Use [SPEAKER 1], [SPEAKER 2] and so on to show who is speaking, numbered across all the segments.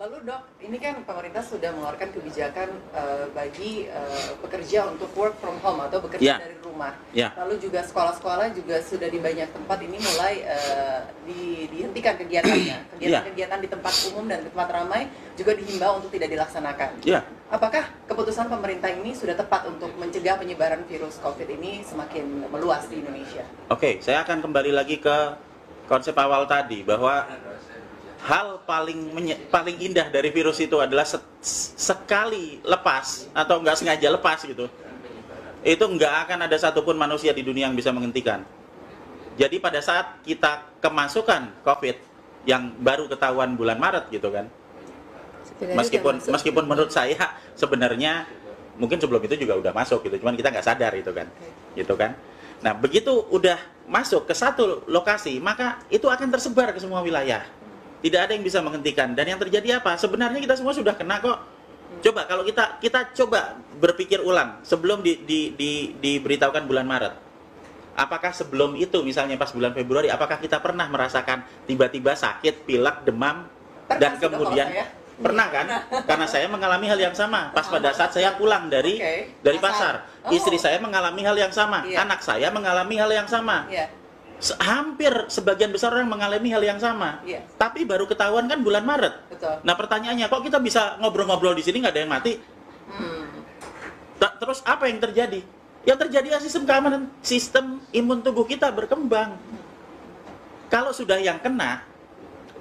[SPEAKER 1] Lalu dok, ini kan pemerintah sudah mengeluarkan kebijakan bagi pekerja untuk work from home atau bekerja dari rumah. Lalu juga sekolah-sekolah juga sudah di banyak tempat ini mulai dihentikan kegiatannya. Kegiatan-kegiatan di tempat umum dan di tempat ramai juga dihimbau untuk tidak dilaksanakan. Apakah keputusan pemerintah ini sudah tepat untuk mencegah penyebaran virus COVID ini semakin meluas di Indonesia?
[SPEAKER 2] Oke, saya akan kembali lagi ke konsep awal tadi bahwa hal paling indah dari virus itu adalah sekali lepas atau nggak sengaja lepas gitu, itu nggak akan ada satupun manusia di dunia yang bisa menghentikan. Jadi pada saat kita kemasukan COVID yang baru ketahuan bulan Maret gitu kan, meskipun menurut saya sebenarnya mungkin sebelum itu juga udah masuk gitu, cuman kita nggak sadar itu kan, gitu kan. Nah begitu udah masuk ke satu lokasi, maka itu akan tersebar ke semua wilayah. Tidak ada yang bisa menghentikan. Dan yang terjadi apa? Sebenarnya kita semua sudah kena kok. Coba kalau kita coba berpikir ulang sebelum diberitahukan bulan Maret. Apakah sebelum itu misalnya pas bulan Februari, apakah kita pernah merasakan tiba-tiba sakit, pilek, demam dan kemudian pernah kan? Karena saya mengalami hal yang sama. Pas pada saat saya pulang dari pasar, istri saya mengalami hal yang sama, anak saya mengalami hal yang sama. Hampir sebagian besar orang mengalami hal yang sama, tapi baru ketahuan kan bulan Maret. Nah pertanyaannya, kok kita bisa ngobrol-ngobrol di sini nggak ada yang mati? Terus apa yang terjadi? Yang terjadi adalah sistem keamanan, sistem imun tubuh kita berkembang. Kalau sudah yang kena,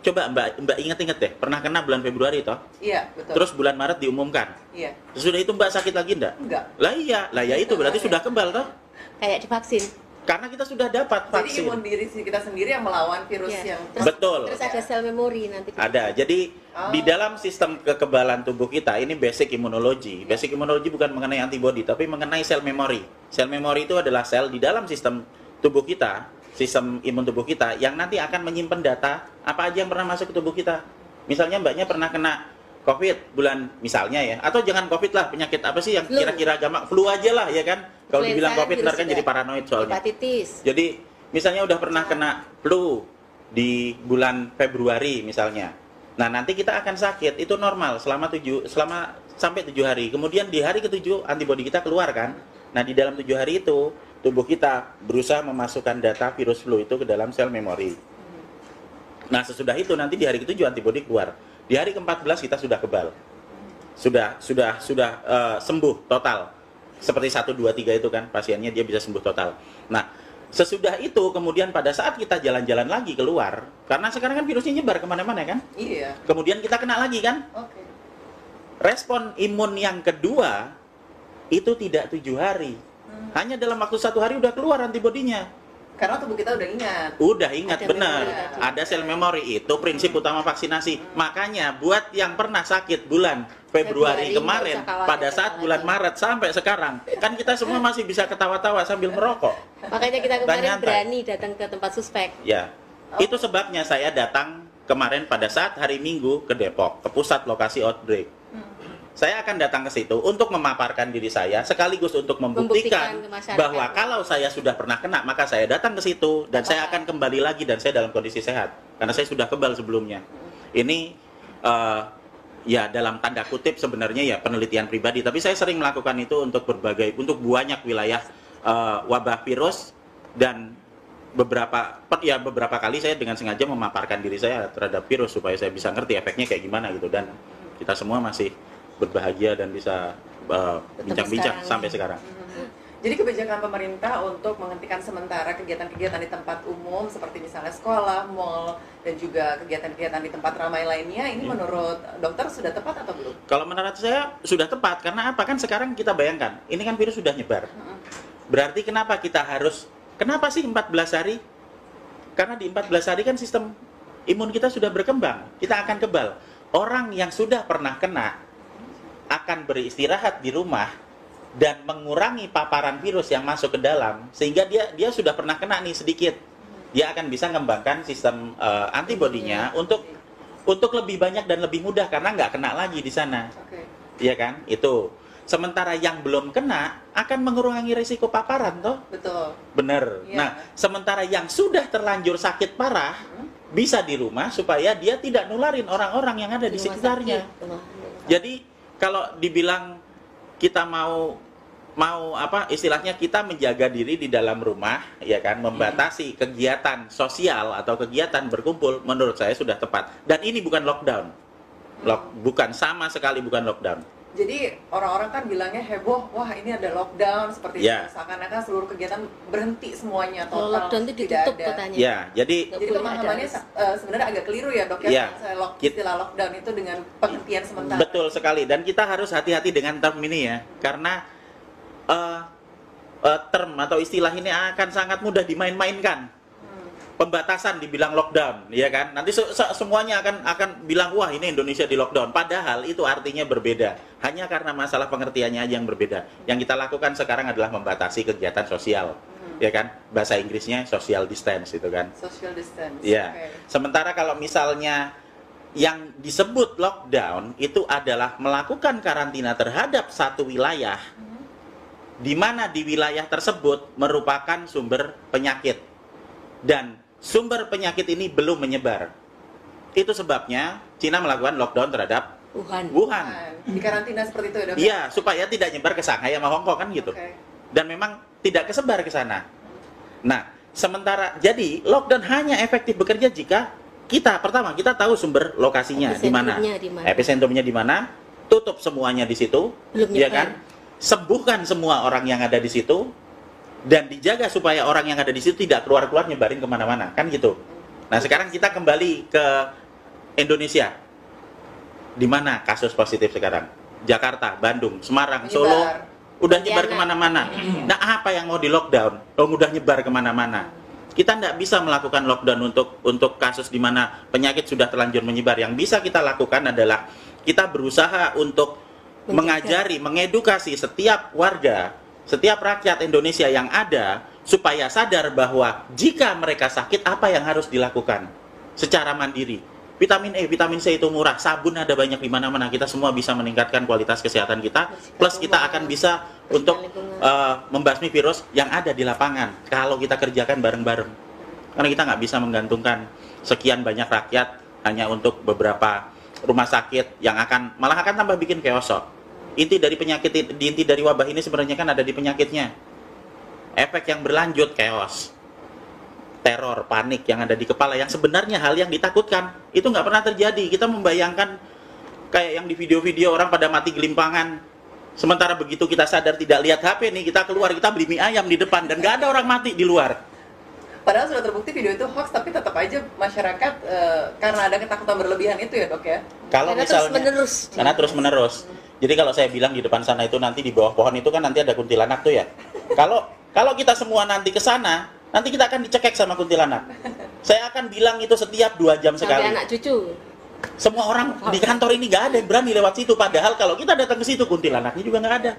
[SPEAKER 2] coba Mbak ingat-ingat deh, pernah kena bulan Februari toh?
[SPEAKER 1] Iya, betul.
[SPEAKER 2] Terus bulan Maret diumumkan.
[SPEAKER 1] Iya.
[SPEAKER 2] Sudah itu Mbak sakit lagi enggak?
[SPEAKER 1] Enggak.
[SPEAKER 2] Lah iya itu berarti sudah kebal toh?
[SPEAKER 3] Kayak divaksin.
[SPEAKER 2] Karena kita sudah dapat vaksin.
[SPEAKER 1] Jadi imun diri kita sendiri yang melawan virus yang...
[SPEAKER 2] Betul.
[SPEAKER 3] Terus ada sel memori nanti.
[SPEAKER 2] Ada. Jadi di dalam sistem kekebalan tubuh kita ini basic immunology. Basic immunology bukan mengenai antibody, tapi mengenai sel memori. Sel memori itu adalah sel di dalam sistem tubuh kita, sistem imun tubuh kita yang nanti akan menyimpan data apa aja yang pernah masuk ke tubuh kita. Misalnya mbaknya pernah kena COVID bulan misalnya ya, atau jangan COVID lah, penyakit apa sih yang kira-kira gampang, flu aja lah ya kan. Kalau dibilang COVID ntar kan jadi paranoid soalnya.
[SPEAKER 3] Hepatitis.
[SPEAKER 2] Jadi misalnya udah pernah kena flu di bulan Februari misalnya. Nah nanti kita akan sakit, itu normal selama sampai 7 hari. Kemudian di hari ke-7 antibodi kita keluar kan. Nah di dalam 7 hari itu tubuh kita berusaha memasukkan data virus flu itu ke dalam sel memori. Nah sesudah itu nanti di hari ke-7 antibodi keluar. Di hari ke-14 kita sudah kebal, sudah sembuh total, seperti 1, 2, 3 itu kan pasiennya dia bisa sembuh total. Nah sesudah itu kemudian pada saat kita jalan-jalan lagi keluar, karena sekarang kan virusnya nyebar kemana-mana kan, kemudian kita kena lagi kan, respon imun yang kedua itu tidak 7 hari, hanya dalam waktu 1 hari udah keluar antibodinya.
[SPEAKER 1] Karena tubuh kita udah ingat.
[SPEAKER 2] Benar. Ada sel memori, itu prinsip utama vaksinasi. Makanya buat yang pernah sakit bulan Februari kemarin, pada saat bulan Maret sampai sekarang, kan kita semua masih bisa ketawa-tawa sambil merokok.
[SPEAKER 3] Makanya kita kemarin berani datang ke tempat suspek.
[SPEAKER 2] Ya, itu sebabnya saya datang kemarin pada saat hari Minggu ke Depok, ke pusat lokasi outbreak. Saya akan datang ke situ untuk memaparkan diri saya, sekaligus untuk membuktikan bahwa kalau saya sudah pernah kena, maka saya datang ke situ dan saya akan kembali lagi dan saya dalam kondisi sehat karena saya sudah kebal sebelumnya. Ini ya dalam tanda kutip sebenarnya ya penelitian pribadi, tapi saya sering melakukan itu untuk banyak wilayah wabah virus, dan beberapa kali saya dengan sengaja memaparkan diri saya terhadap virus supaya saya bisa ngerti efeknya kayak gimana gitu, dan kita semua masih berbahagia dan bisa bincang-bincang sampai sekarang.
[SPEAKER 1] Jadi kebijakan pemerintah untuk menghentikan sementara kegiatan-kegiatan di tempat umum seperti misalnya sekolah, mal, dan juga kegiatan-kegiatan di tempat ramai lainnya, ini menurut dokter sudah tepat atau belum?
[SPEAKER 2] Kalau menurut saya sudah tepat, karena apa? Kan sekarang kita bayangkan, ini kan virus sudah nyebar. Berarti kenapa sih 14 hari? Karena di 14 hari kan sistem imun kita sudah berkembang, kita akan kebal. Orang yang sudah pernah kena akan beristirahat di rumah dan mengurangi paparan virus yang masuk ke dalam, sehingga dia sudah pernah kena nih sedikit, dia akan bisa mengembangkan sistem antibodinya untuk lebih banyak dan lebih mudah karena nggak kena lagi di sana, iya kan? Itu. Sementara yang belum kena akan mengurangi risiko paparan toh?
[SPEAKER 1] Betul.
[SPEAKER 2] Bener. Nah sementara yang sudah terlanjur sakit parah bisa di rumah supaya dia tidak nularin orang-orang yang ada di sekitarnya. Jadi kalau dibilang kita mau apa istilahnya kita menjaga diri di dalam rumah, ya kan, membatasi kegiatan sosial atau kegiatan berkumpul, menurut saya sudah tepat. Dan ini bukan lockdown. Bukan, sama sekali bukan lockdown.
[SPEAKER 1] Jadi orang-orang kan bilangnya heboh, wah ini ada lockdown seperti itu, seakan-akan seluruh kegiatan berhenti semuanya total.
[SPEAKER 3] Lockdown itu ditutup katanya.
[SPEAKER 2] Ya, jadi
[SPEAKER 1] pemahamannya sebenarnya agak keliru ya dok ya. Istilah lockdown itu dengan penghentian sementara.
[SPEAKER 2] Betul sekali, dan kita harus hati-hati dengan term ini ya, karena term atau istilah ini akan sangat mudah dimain-mainkan. Pembatasan dibilang lockdown, ya kan? Nanti semuanya akan bilang wah ini Indonesia di lockdown. Padahal itu artinya berbeda. Hanya karena masalah pengertiannya aja yang berbeda. Yang kita lakukan sekarang adalah membatasi kegiatan sosial, ya kan? Bahasa Inggrisnya social distance itu kan?
[SPEAKER 1] Social distance.
[SPEAKER 2] Ya. Okay. Sementara kalau misalnya yang disebut lockdown itu adalah melakukan karantina terhadap satu wilayah, di mana di wilayah tersebut merupakan sumber penyakit dan sumber penyakit ini belum menyebar. Itu sebabnya Cina melakukan lockdown terhadap Wuhan.
[SPEAKER 1] Di karantina seperti itu ya dok?
[SPEAKER 2] Iya, supaya tidak nyebar ke Shanghai sama Hong Kong kan gitu. Okay. Dan memang tidak kesebar ke sana. Nah, sementara jadi lockdown hanya efektif bekerja jika kita tahu sumber lokasinya di mana. Epicentrumnya di mana? Tutup semuanya di situ, ya kan? Sembuhkan semua orang yang ada di situ. Dan dijaga supaya orang yang ada di situ tidak keluar-keluar nyebarin kemana-mana, kan gitu. Nah sekarang kita kembali ke Indonesia. Di mana kasus positif sekarang? Jakarta, Bandung, Semarang, Solo, udah nyebar kemana-mana. Nah apa yang mau di lockdown? Udah nyebar kemana-mana. Kita tidak bisa melakukan lockdown untuk kasus di mana penyakit sudah terlanjur menyebar. Yang bisa kita lakukan adalah kita berusaha untuk mengajari, mengedukasi setiap warga, setiap rakyat Indonesia yang ada supaya sadar bahwa jika mereka sakit apa yang harus dilakukan secara mandiri. Vitamin E, vitamin C itu murah, sabun ada banyak di mana-mana. Kita semua bisa meningkatkan kualitas kesehatan kita, plus kita akan bisa untuk membasmi virus yang ada di lapangan kalau kita kerjakan bareng-bareng. Karena kita nggak bisa menggantungkan sekian banyak rakyat hanya untuk beberapa rumah sakit yang malah akan tambah bikin chaos. Inti dari wabah ini sebenarnya kan ada di penyakitnya. Efek yang berlanjut, chaos, teror, panik yang ada di kepala, yang sebenarnya hal yang ditakutkan itu nggak pernah terjadi. Kita membayangkan kayak yang di video-video orang pada mati gelimpangan, sementara begitu kita sadar tidak lihat HP nih, kita keluar, kita beli mie ayam di depan dan nggak ada orang mati di luar.
[SPEAKER 1] Padahal sudah terbukti video itu hoax, tapi tetap aja masyarakat karena ada ketakutan berlebihan itu ya dok ya.
[SPEAKER 3] Karena terus menerus.
[SPEAKER 2] Jadi kalau saya bilang di depan sana itu nanti di bawah pohon itu kan nanti ada kuntilanak tuh ya. Kalau kita semua nanti ke sana, nanti kita akan dicekek sama kuntilanak. Saya akan bilang itu setiap 2 jam sekali.
[SPEAKER 3] Sampai anak cucu.
[SPEAKER 2] Semua orang di kantor ini nggak ada yang berani lewat situ. Padahal kalau kita datang ke situ kuntilanaknya juga nggak ada.